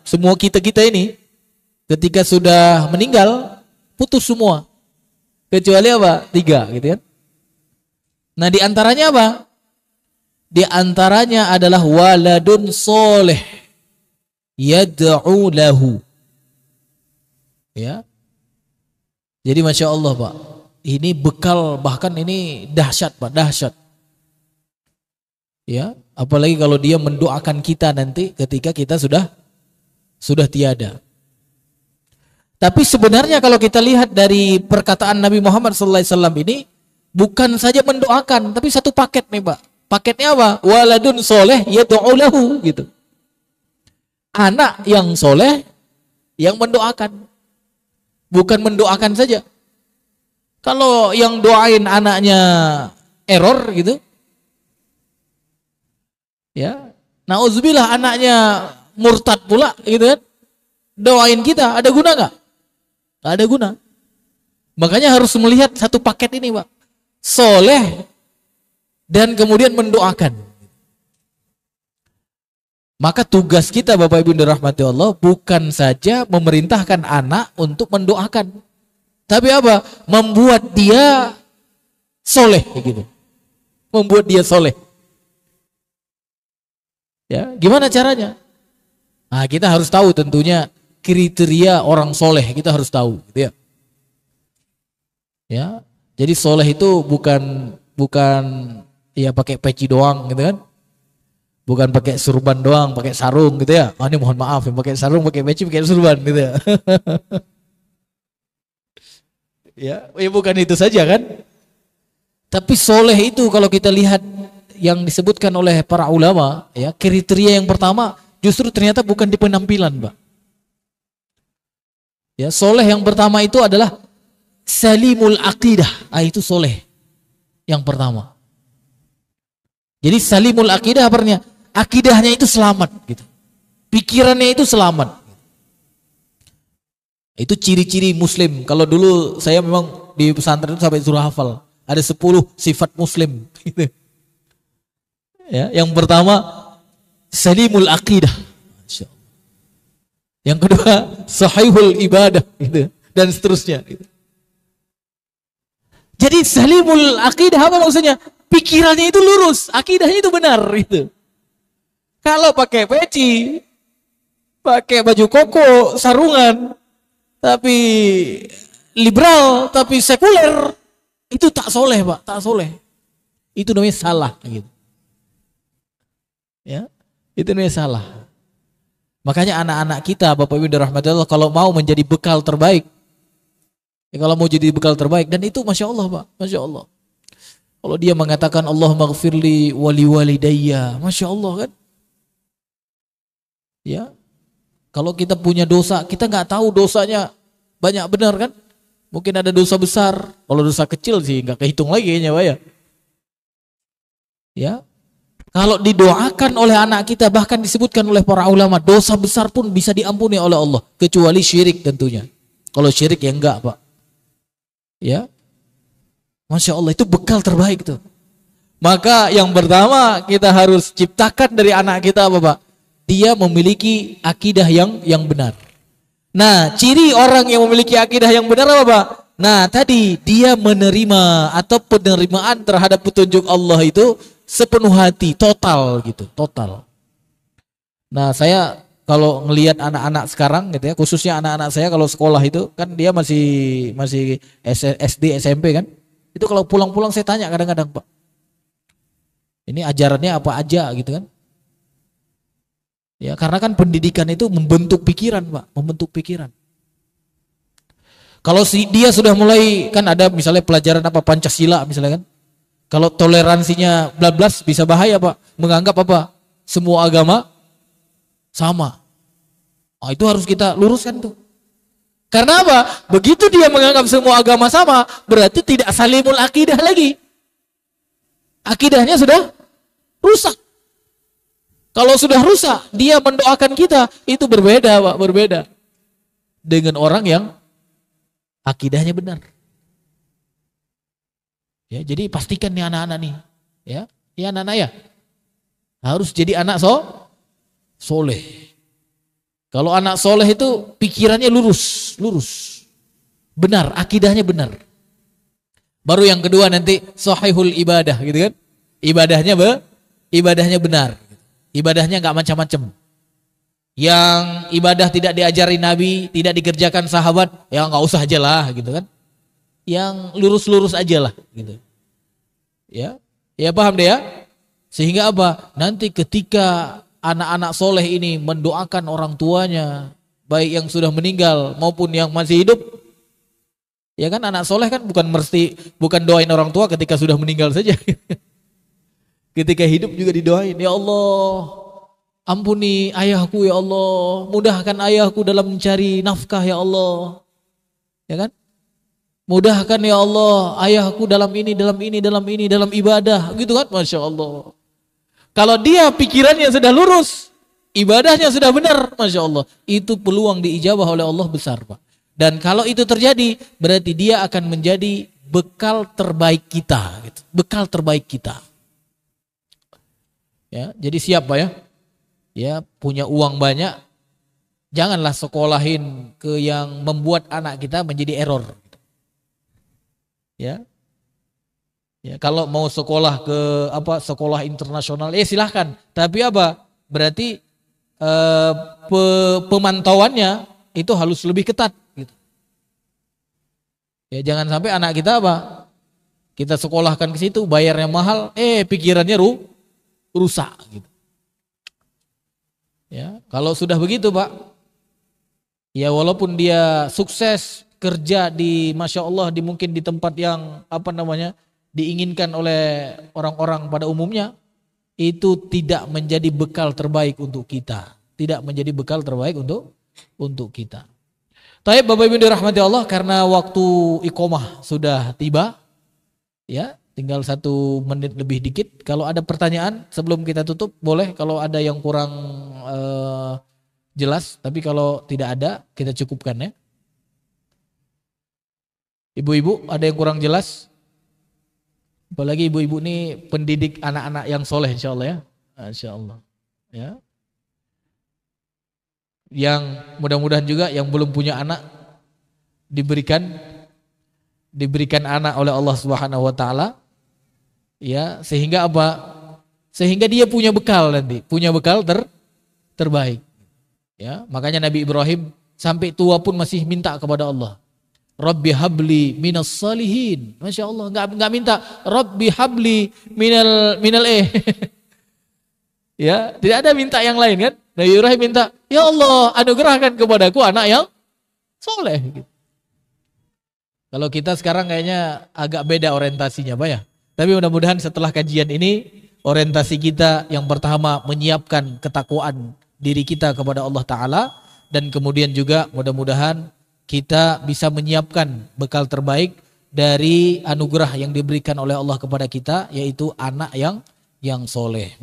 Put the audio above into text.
semua kita ini ketika sudah meninggal putus semua. Kecuali apa? 3 gitu kan. Nah, di antaranya apa? Di antaranya adalah waladun soleh yad'u lahu. Ya. Jadi Masya Allah Pak, ini bekal, bahkan ini dahsyat Pak, dahsyat. Ya, apalagi kalau dia mendoakan kita nanti ketika kita sudah tiada. Tapi sebenarnya kalau kita lihat dari perkataan Nabi Muhammad SAW ini, bukan saja mendoakan, tapi satu paket nih Pak. Paketnya apa? Waladun soleh yad'u lahu gitu. Anak yang soleh yang mendoakan. Bukan mendoakan saja. Kalau yang doain anaknya error gitu, ya, nauzubillah anaknya murtad pula gitu kan, doain kita ada guna nggak? Nggak ada guna. Makanya harus melihat satu paket ini Pak, soleh dan kemudian mendoakan. Maka tugas kita Bapak Ibu dirahmati Allah bukan saja memerintahkan anak untuk mendoakan, tapi apa? Membuat dia soleh gitu. Membuat dia soleh. Ya, gimana caranya? Nah, kita harus tahu tentunya kriteria orang soleh, kita harus tahu gitu ya. Ya, jadi soleh itu bukan ya pakai peci doang gitu kan. Bukan pakai surban doang, pakai sarung gitu ya. Oh, ini mohon maaf yang pakai sarung, pakai peci, pakai surban gitu ya. Ya bukan itu saja kan. Tapi soleh itu kalau kita lihat yang disebutkan oleh para ulama, ya kriteria yang pertama justru ternyata bukan di penampilan, Pak. Ya, soleh yang pertama itu adalah salimul aqidah. Itu soleh yang pertama. Jadi salimul aqidah artinya akidahnya itu selamat gitu. Pikirannya itu selamat. Itu ciri-ciri muslim. Kalau dulu saya memang di pesantren itu sampai suruh hafal. Ada 10 sifat muslim gitu. Ya, yang pertama salimul aqidah. Yang kedua sahihul ibadah gitu, dan seterusnya gitu. Jadi salimul aqidah apa maksudnya? Pikirannya itu lurus, akidahnya itu benar gitu. Kalau pakai peci, pakai baju koko, sarungan, tapi liberal, tapi sekuler, itu tak soleh Pak, tak soleh. Itu namanya salah gitu. Ya, itu namanya salah. Makanya anak-anak kita, Bapak Ibu dirahmati Allah, kalau mau menjadi bekal terbaik, ya kalau mau jadi bekal terbaik, dan itu Masya Allah Pak, Masya Allah. Kalau dia mengatakan Allahumma ghafirli wali walidayya, Masya Allah kan. Ya, kalau kita punya dosa, kita nggak tahu dosanya banyak benar kan? Mungkin ada dosa besar, kalau dosa kecil sih nggak kehitung lagi kayaknya Pak ya. Ya, kalau didoakan oleh anak kita, bahkan disebutkan oleh para ulama, dosa besar pun bisa diampuni oleh Allah, kecuali syirik tentunya. Kalau syirik ya enggak Pak. Ya, Masya Allah, itu bekal terbaik tuh. Maka yang pertama kita harus ciptakan dari anak kita apa Pak? Dia memiliki akidah yang benar. Nah, ciri orang yang memiliki akidah yang benar apa Pak? Nah, tadi dia menerima atau penerimaan terhadap petunjuk Allah itu sepenuh hati, total gitu, total. Nah, saya kalau ngelihat anak-anak sekarang gitu ya, khususnya anak-anak saya kalau sekolah itu kan dia masih SD, SMP kan. Itu kalau pulang-pulang saya tanya kadang-kadang Pak, ini ajarannya apa aja gitu kan. Ya, karena kan pendidikan itu membentuk pikiran Pak, membentuk pikiran. Kalau dia sudah mulai, kan ada misalnya pelajaran apa Pancasila misalnya kan. Kalau toleransinya blablas bisa bahaya Pak, menganggap apa? Semua agama sama. Oh, itu harus kita luruskan tuh. Karena apa? Begitu dia menganggap semua agama sama, berarti tidak salimul akidah lagi. Akidahnya sudah rusak. Kalau sudah rusak, dia mendoakan kita, itu berbeda Pak, berbeda dengan orang yang akidahnya benar. Ya, jadi pastikan nih anak-anak nih, ya anak-anak ya harus jadi anak soleh. Kalau anak soleh itu pikirannya lurus, lurus, benar, akidahnya benar. Baru yang kedua nanti sahihul ibadah, gitu kan? Ibadahnya benar, ibadahnya nggak macam-macam. Yang ibadah tidak diajari Nabi, tidak dikerjakan sahabat, ya nggak usah aja lah, gitu kan? Yang lurus-lurus aja lah, gitu. Ya paham deh ya. Sehingga apa? Nanti ketika anak-anak soleh ini mendoakan orang tuanya, baik yang sudah meninggal maupun yang masih hidup, ya kan anak soleh kan bukan doain orang tua ketika sudah meninggal saja. Ketika hidup juga didoain, ya Allah, ampuni ayahku ya Allah, mudahkan ayahku dalam mencari nafkah ya Allah, ya kan? Mudahkan ya Allah ayahku dalam ibadah, gitu kan? Masya Allah. Kalau dia pikirannya sudah lurus, ibadahnya sudah benar, Masya Allah, itu peluang diijabah oleh Allah besar, Pak. Dan kalau itu terjadi, berarti dia akan menjadi bekal terbaik kita, gitu. Bekal terbaik kita. Ya, jadi siap, Pak ya. Ya, punya uang banyak, janganlah sekolahin ke yang membuat anak kita menjadi error. Ya. Ya, kalau mau sekolah ke sekolah internasional, silahkan. Tapi berarti pemantauannya itu harus lebih ketat. Gitu. Ya, jangan sampai anak kita kita sekolahkan ke situ, bayarnya mahal, pikirannya rusak. Gitu. Ya, kalau sudah begitu, Pak, ya walaupun dia sukses kerja Masya Allah, mungkin di tempat yang diinginkan oleh orang-orang pada umumnya, itu tidak menjadi bekal terbaik untuk kita. Tidak menjadi bekal terbaik untuk kita. Taib Bapak Ibu dirahmati Allah, karena waktu iqomah sudah tiba, ya tinggal 1 menit lebih dikit. Kalau ada pertanyaan sebelum kita tutup, boleh. Kalau ada yang kurang jelas, tapi kalau tidak ada, kita cukupkan ya. Ibu-ibu, ada yang kurang jelas? Apalagi ibu-ibu ini pendidik anak-anak yang soleh, insya Allah ya. Insya Allah. Ya. Yang mudah-mudahan juga yang belum punya anak diberikan anak oleh Allah Subhanahu Wa Taala. Ya, sehingga Sehingga dia punya bekal nanti, punya bekal terbaik. Ya, makanya Nabi Ibrahim sampai tua pun masih minta kepada Allah. Rabbi habli minas salihin. Masya Allah, nggak minta Rabbi habli minal ya, tidak ada minta yang lain kan. Nabi Ibrahim minta, ya Allah anugerahkan kepadaku anak yang soleh. Gitu. Kalau kita sekarang kayaknya agak beda orientasinya, Pak ya. Tapi mudah-mudahan setelah kajian ini, orientasi kita yang pertama menyiapkan ketakwaan diri kita kepada Allah Ta'ala, dan kemudian juga mudah-mudahan kita bisa menyiapkan bekal terbaik dari anugerah yang diberikan oleh Allah kepada kita, yaitu anak yang soleh.